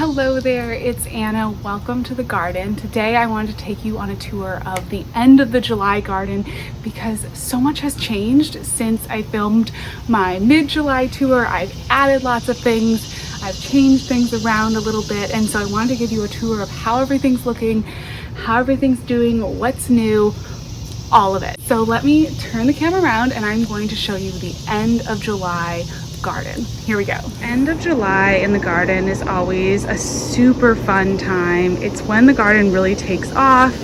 Hello there, it's Anna. Welcome to the garden. Today I wanted to take you on a tour of the end of the July garden because so much has changed since I filmed my mid-July tour. I've added lots of things, I've changed things around a little bit, and so I wanted to give you a tour of how everything's looking, how everything's doing, what's new, all of it. So let me turn the camera around and I'm going to show you the end of July garden. Here we go. End of July in the garden is always a super fun time. It's when the garden really takes off.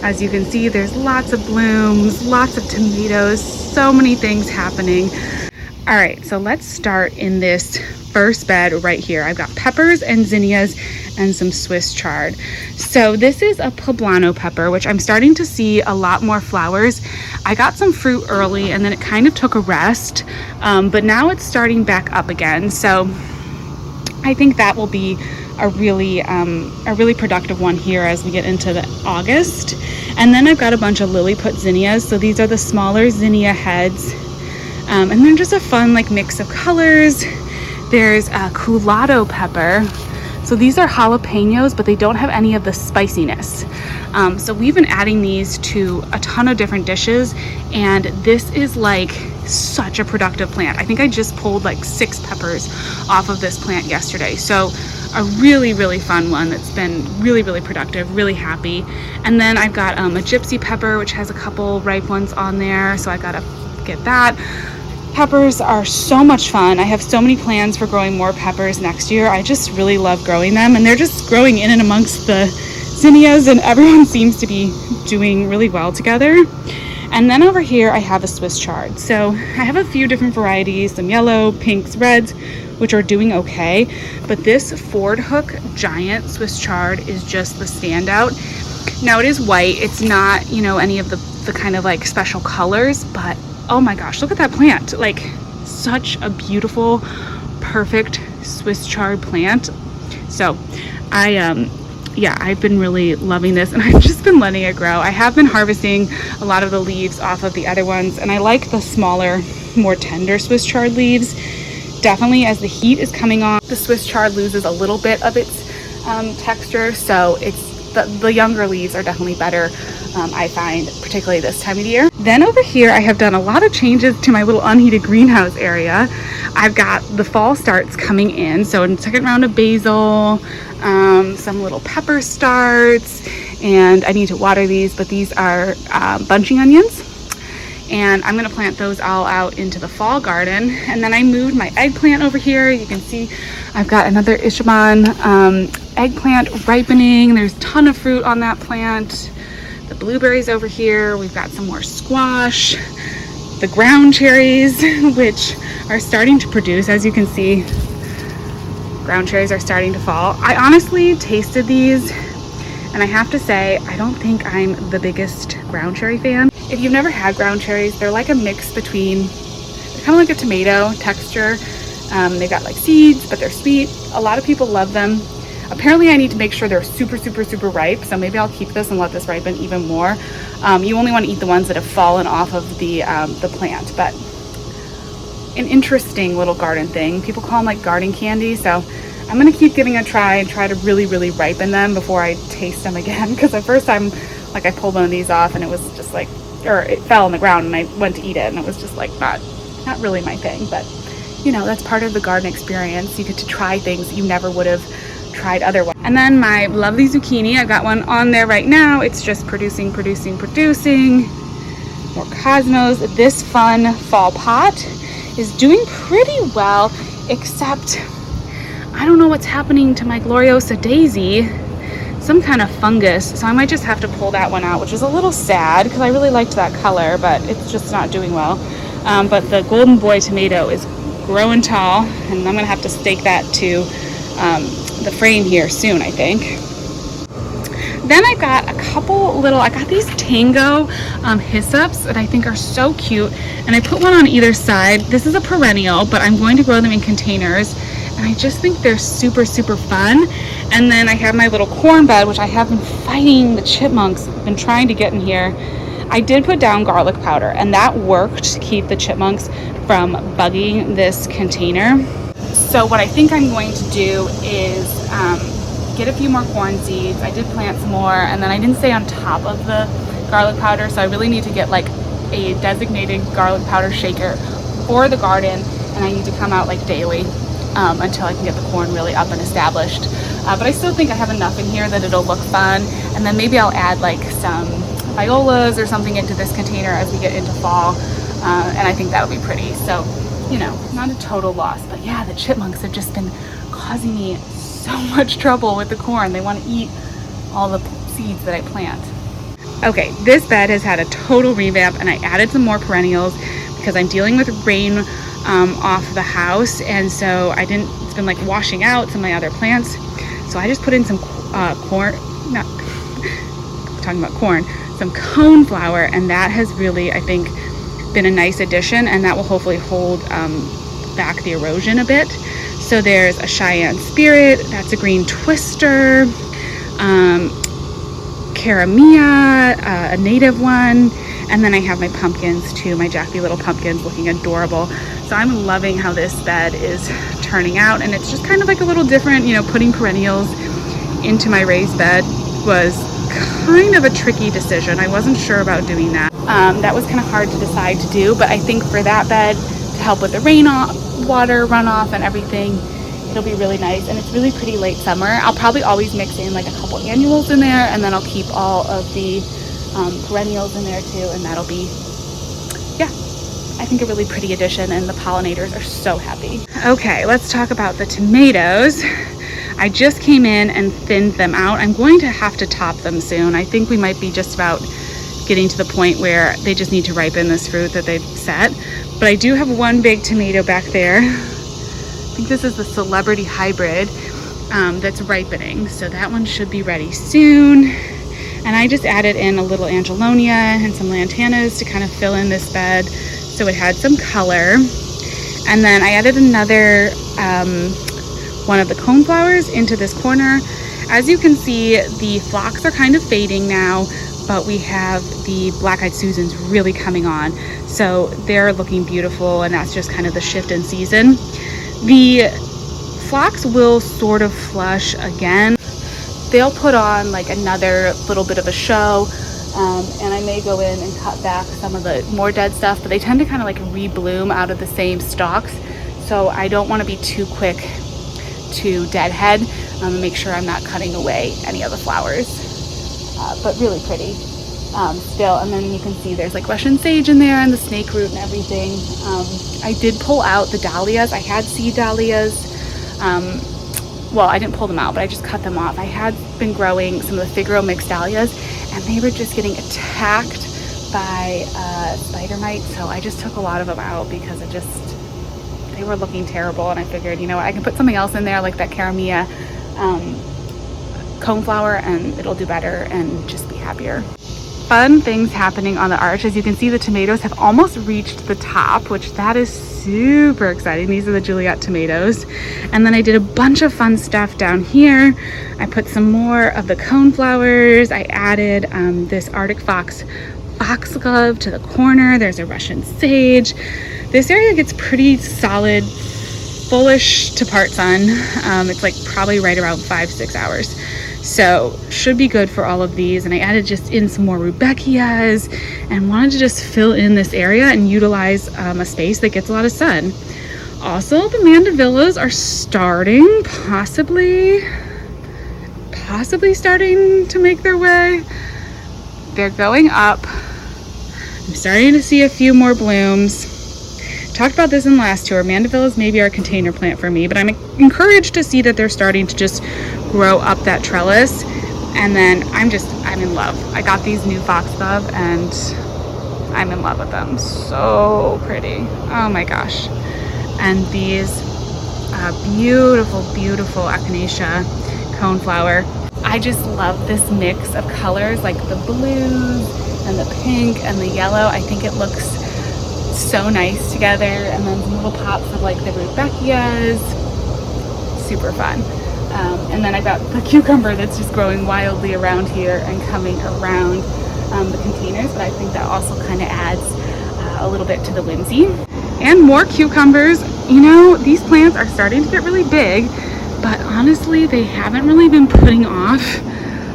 As you can see, there's lots of blooms, lots of tomatoes, so many things happening. All right, so let's start in this first bed right here. I've got peppers and zinnias and some Swiss chard. So this is a poblano pepper, which I'm starting to see a lot more flowers. I got some fruit early and then it kind of took a rest, but now it's starting back up again. So I think that will be a really productive one here as we get into the August. And then I've got a bunch of lily-put zinnias. So these are the smaller zinnia heads. And they're just a fun mix of colors. There's a culado pepper. So these are jalapenos, but they don't have any of the spiciness. So we've been adding these to a ton of different dishes, and this is such a productive plant. I think I just pulled 6 peppers off of this plant yesterday. So a really fun one that's been really productive, really happy. And then I've got a gypsy pepper, which has a couple ripe ones on there. So I gotta get that. Peppers are so much fun. I have so many plans for growing more peppers next year. I just really love growing them, and they're just growing in and amongst the zinnias, and everyone seems to be doing really well together. And then over here I have a Swiss chard. So I have a few different varieties, some yellow, pinks, reds, which are doing okay, but this Ford Hook giant Swiss chard is just the standout. Now it is white, it's not any of the kind of special colors, but oh my gosh, look at that plant. Such a beautiful, perfect Swiss chard plant. So I've been really loving this, and I've just been letting it grow. I have been harvesting a lot of the leaves off of the other ones, and I like the smaller, more tender Swiss chard leaves. Definitely as the heat is coming on, the Swiss chard loses a little bit of its texture, so the younger leaves are definitely better, I find, particularly this time of year. Then over here, I have done a lot of changes to my little unheated greenhouse area. I've got the fall starts coming in. So in the second round of basil, some little pepper starts, and I need to water these, but these are bunching onions. And I'm gonna plant those all out into the fall garden. And then I moved my eggplant over here. You can see I've got another Ishaman eggplant ripening. There's a ton of fruit on that plant. The blueberries over here. We've got some more squash. The ground cherries, which are starting to produce. As you can see, ground cherries are starting to fall. I honestly tasted these, and I have to say, I don't think I'm the biggest ground cherry fan. If you've never had ground cherries, they're like a mix between, they're kind of like a tomato texture. They've got seeds, but they're sweet. A lot of people love them. Apparently I need to make sure they're super ripe, so maybe I'll keep this and let this ripen even more. You only want to eat the ones that have fallen off of the plant, but an interesting little garden thing. People call them garden candy, so I'm gonna keep giving it a try and try to really ripen them before I taste them again, because the first time I pulled one of these off and it was just or it fell on the ground and I went to eat it and it was just not really my thing. But that's part of the garden experience. You get to try things you never would have tried otherwise. And then my lovely zucchini, I've got one on there right now. It's just producing. More cosmos. This fun fall pot is doing pretty well, except I don't know what's happening to my Gloriosa daisy. Some kind of fungus, so I might just have to pull that one out, which is a little sad because I really liked that color, but it's just not doing well. But the golden boy tomato is growing tall, and I'm gonna have to stake that to the frame here soon, I think. Then I got a couple I got these tango hyssops that I think are so cute, and I put one on either side. This is a perennial, but I'm going to grow them in containers, and I just think they're super fun. And then I have my little corn bed, which I have been fighting the chipmunks, been trying to get in here. I did put down garlic powder, and that worked to keep the chipmunks from bugging this container. So what I think I'm going to do is get a few more corn seeds. I did plant some more, and then I didn't stay on top of the garlic powder, so I really need to get like a designated garlic powder shaker for the garden, and I need to come out like daily until I can get the corn really up and established. But I still think I have enough in here that it'll look fun, and then maybe I'll add like some violas or something into this container as we get into fall, and I think that'll be pretty. So, you know, not a total loss, but yeah, the chipmunks have just been causing me so much trouble with the corn. They want to eat all the seeds that I plant. Okay, this bed has had a total revamp, and I added some more perennials because I'm dealing with rain off the house, and so it's been like washing out some of my other plants. So I just put in some corn, not talking about corn, some coneflower, and that has really, I think, been a nice addition, and that will hopefully hold back the erosion a bit. So there's a Cheyenne Spirit, that's a green twister, Caramia, a native one, and then I have my pumpkins too, my Jack-B Little pumpkins looking adorable. So I'm loving how this bed is turning out, and it's just kind of like a little different, you know, putting perennials into my raised bed was kind of a tricky decision. I wasn't sure about doing that. That was kind of hard to decide to do, but I think for that bed, to help with the water runoff and everything, it'll be really nice, and it's really pretty late summer. I'll probably always mix in like a couple annuals in there, and then I'll keep all of the perennials in there too, and that'll be, yeah, I think a really pretty addition, and the pollinators are so happy. Okay, let's talk about the tomatoes. I just came in and thinned them out. I'm going to have to top them soon. I think we might be just about getting to the point where they just need to ripen this fruit that they've set. But I do have one big tomato back there. I think this is the Celebrity Hybrid that's ripening. So that one should be ready soon. And I just added in a little Angelonia and some lantanas to kind of fill in this bed so it had some color. And then I added another one of the coneflowers into this corner. As you can see, the phlox are kind of fading now, but we have the black-eyed Susans really coming on. So they're looking beautiful, and that's just kind of the shift in season. The phlox will sort of flush again. They'll put on like another little bit of a show, and I may go in and cut back some of the more dead stuff, but they tend to kind of like rebloom out of the same stalks. So I don't want to be too quick to deadhead, and make sure I'm not cutting away any of the flowers. But really pretty still. And then you can see there's like Russian sage in there and the snake root and everything. I did pull out the dahlias. I had seed dahlias. Well, I didn't pull them out, but I just cut them off. I had been growing some of the Figaro mixed dahlias, and they were just getting attacked by spider mites. So I just took a lot of them out because they were looking terrible. And I figured, you know what, I can put something else in there like that Caramia coneflower, and it'll do better and just be happier. Fun things happening on the arch. As you can see, the tomatoes have almost reached the top, which that is super exciting. These are the Juliet tomatoes. And then I did a bunch of fun stuff down here. I put some more of the coneflowers. I added this Arctic foxglove to the corner. There's a Russian sage. This area gets pretty solid, fullish to part sun. It's like probably right around 5-6 hours. So should be good for all of these. And I added just in some more Rudbeckias and wanted to just fill in this area and utilize a space that gets a lot of sun. Also, the mandevillas are starting, possibly starting to make their way. They're going up. I'm starting to see a few more blooms. Talked about this in the last tour. Mandevillas maybe are a container plant for me, but I'm encouraged to see that they're starting to just grow up that trellis. And then I'm in love. I got these new foxglove and I'm in love with them. So pretty. Oh my gosh. And these beautiful echinacea coneflower. I just love this mix of colors, like the blues and the pink and the yellow. I think it looks so nice together. And then some little pops of like the Rudbeckias. Super fun. And then I got the cucumber that's just growing wildly around here and coming around the containers, but I think that also kind of adds a little bit to the whimsy. And more cucumbers. You know, these plants are starting to get really big. but honestly, they haven't really been putting off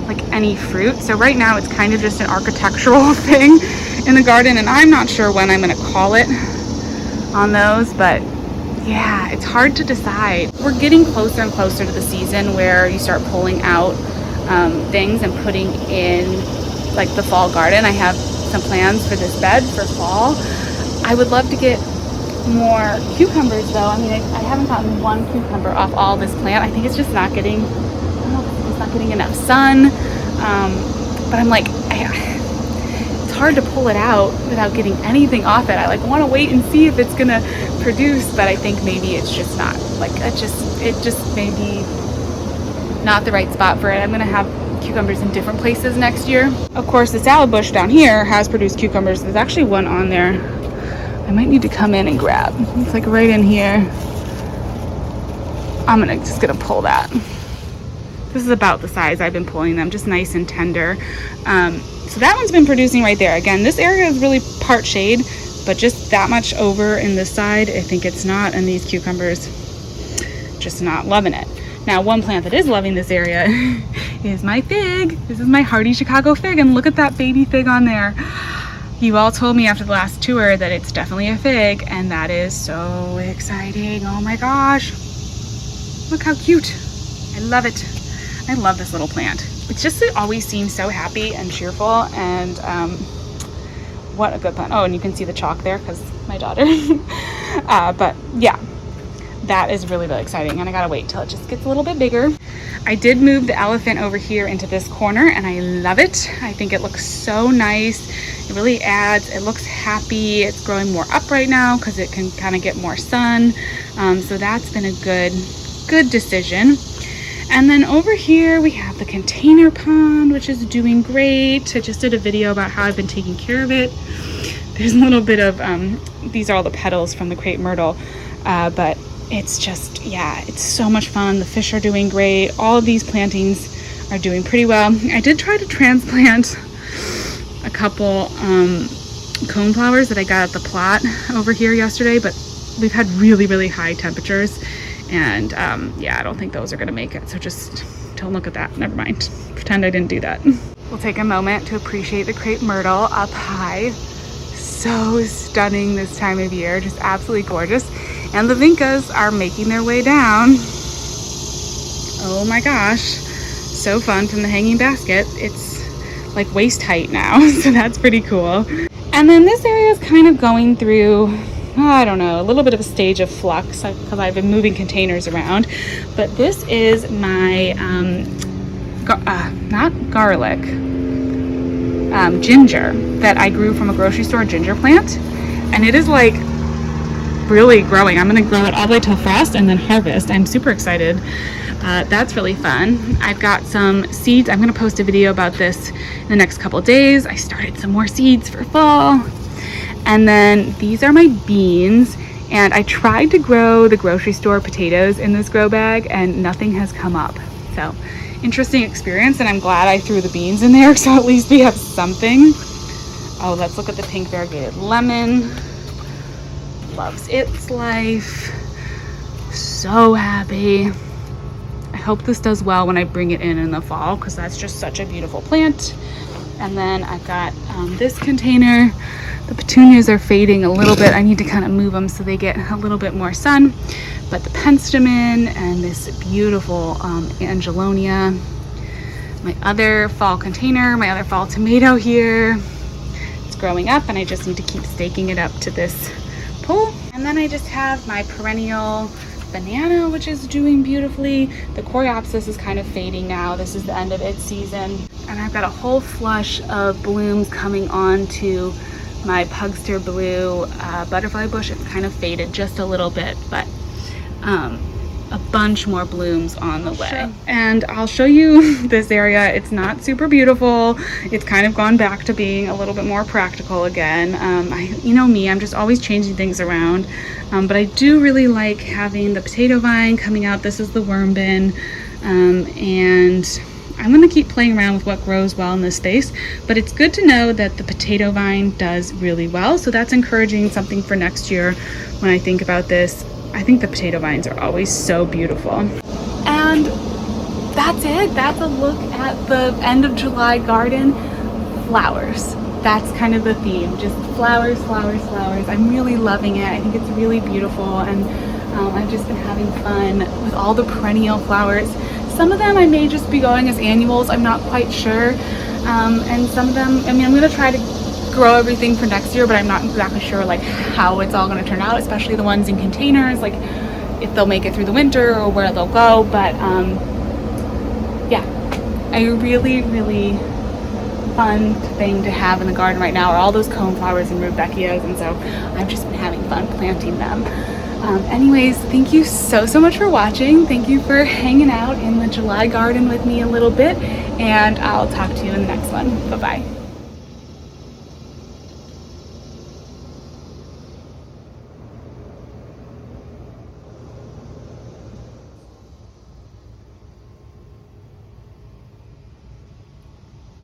like any fruit. So right now it's kind of just an architectural thing in the garden, and I'm not sure when I'm gonna call it on those, but yeah, it's hard to decide. We're getting closer and closer to the season where you start pulling out things and putting in like the fall garden. I have some plans for this bed for fall. I would love to get more cucumbers though. I mean, I haven't gotten one cucumber off all this plant. I think it's just not getting, I don't know, it's not getting enough sun. But I'm like, it's hard to pull it out without getting anything off it. I like want to wait and see if it's gonna produce, but I think maybe it's just not like it just maybe not the right spot for it. I'm gonna have cucumbers in different places next year. Of course, the salad bush down here has produced cucumbers. There's actually one on there I might need to come in and grab. It's like right in here. I'm just gonna pull that. This is about the size I've been pulling them, just nice and tender. So that one's been producing right there. Again, this area is really part shade, but just that much over in this side, I think it's not, and these cucumbers just not loving it. Now, one plant that is loving this area is my fig. This is my Hearty Chicago Fig, and look at that baby fig on there. You all told me after the last tour that it's definitely a fig, and that is so exciting. Oh my gosh. Look how cute. I love it. I love this little plant. It's just, it always seems so happy and cheerful, and what a good plant. Oh, and you can see the chalk there because my daughter. But yeah, that is really, really exciting, and I gotta wait till it just gets a little bit bigger. I did move the elephant over here into this corner, and I love it. I think it looks so nice. It really adds, it looks happy. It's growing more up right now because it can kind of get more sun. So that's been a good decision. And then over here we have the container pond, which is doing great. I just did a video about how I've been taking care of it. There's a little bit of, these are all the petals from the crepe myrtle, but it's just, yeah, it's so much fun. The fish are doing great. All of these plantings are doing pretty well. I did try to transplant a couple coneflowers that I got at the plot over here yesterday, but we've had really, really high temperatures, and yeah, I don't think those are gonna make it. So just don't look at that. Never mind. Pretend I didn't do that. We'll take a moment to appreciate the crepe myrtle up high. So stunning this time of year, just absolutely gorgeous. And the vincas are making their way down. Oh my gosh, so fun from the hanging basket. It's like waist height now, so that's pretty cool. And then this area is kind of going through, I don't know, a little bit of a stage of flux because I've been moving containers around. But this is my, not garlic, ginger that I grew from a grocery store ginger plant. And it is like really growing. I'm gonna grow it all the way till frost and then harvest. I'm super excited. That's really fun. I've got some seeds. I'm gonna post a video about this in the next couple days. I started some more seeds for fall. And then these are my beans. And I tried to grow the grocery store potatoes in this grow bag and nothing has come up. So interesting experience, and I'm glad I threw the beans in there, so at least we have something. Oh, let's look at the pink variegated lemon. Loves its life. So happy. I hope this does well when I bring it in the fall, because that's just such a beautiful plant. And then I've got this container. The petunias are fading a little bit. I need to kind of move them so they get a little bit more sun. But the penstemon and this beautiful angelonia. My other fall container, my other fall tomato here. It's growing up, and I just need to keep staking it up to this pole. And then I just have my perennial banana, which is doing beautifully. The coreopsis is kind of fading now. This is the end of its season. And I've got a whole flush of blooms coming on to my Pugster Blue butterfly bush. It's kind of faded just a little bit, but a bunch more blooms on the way. And I'll show you this area. It's not super beautiful. It's kind of gone back to being a little bit more practical again. You know me, I'm just always changing things around. But I do really like having the potato vine coming out. This is the worm bin. And I'm gonna keep playing around with what grows well in this space, but it's good to know that the potato vine does really well. So that's encouraging something for next year when I think about this. I think the potato vines are always so beautiful. And that's it. That's a look at the end of July garden. Flowers. That's kind of the theme. Just flowers, flowers, flowers. I'm really loving it. I think it's really beautiful, and I've just been having fun with all the perennial flowers. Some of them I may just be going as annuals. I'm not quite sure. And some of them, I mean, I'm going to try to grow everything for next year, but I'm not exactly sure like how it's all going to turn out, especially the ones in containers, like if they'll make it through the winter or where they'll go. But yeah, a really, really fun thing to have in the garden right now are all those cone flowers and rudbeckias, and so I've just been having fun planting them. Anyways, thank you so much for watching. Thank you for hanging out in the July garden with me a little bit, and I'll talk to you in the next one. Bye bye.